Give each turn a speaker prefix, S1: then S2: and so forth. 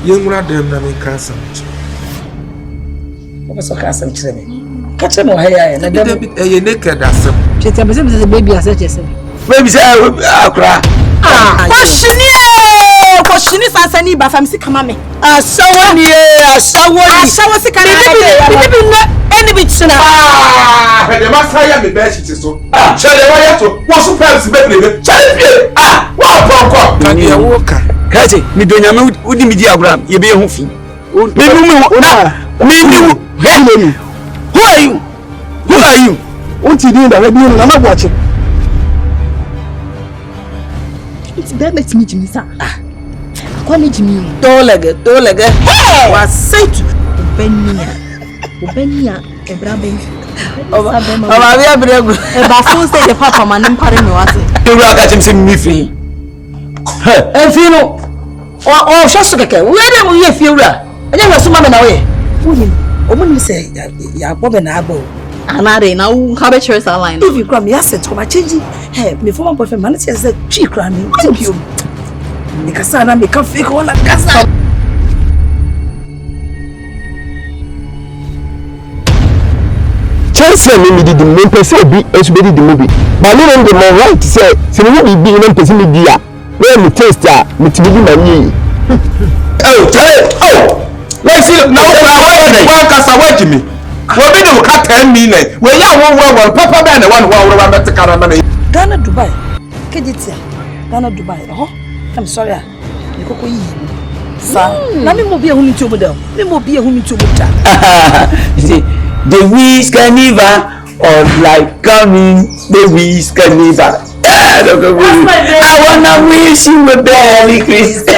S1: Young Radam Nami Castle.
S2: What was a castle? Catch him or hair and a naked as some.
S3: She tells me the baby as such as
S2: Maybe I'll cry.
S3: Question is as any but I'm sick, mammy.
S2: So one year, so sick. Any bit sooner.
S1: The master I the best is so. Shall I to what's surprise baby? What can you walk?
S2: Catch it, me doing a woody diagram, you be a hoofy. Who are you? Who are you? What you doing that I'm not watching?
S3: It's better to meet me, sir. Call me Jimmy.
S2: Dolega. Hey! Was said to
S3: Benia, a brabbing.
S2: Oh, I have a
S3: baffle say the papa man and pardon me.
S2: You will catch him some miffy. And Fino. Oh, just like a where will you feel that? I never saw my away. Woman say, ya Bob and Abo.
S3: And I now have a choice line.
S2: If you come, yes, it's my changing. Hey, before my boyfriend manager said, she crying. Thank you. Because I make a fake all like Casa. Chelsea me did the main person be exhibited the movie. But no one the more right to say, so we will be in a person media. Where we taste that, with me money. Oh, let's see now. One Casa wait me. What did you cut 10 minutes? Well, yeah, Papa Man, one who around the Caramani. Ghana, Dubai. Kedita. Ghana, Dubai. Oh, I'm sorry. You could eat. Sir, let me be a woman to them. Let me be a woman to you see, the Wiz Carnival of like coming, the Wiz Carnival. I wanna wish you a Merry Christmas.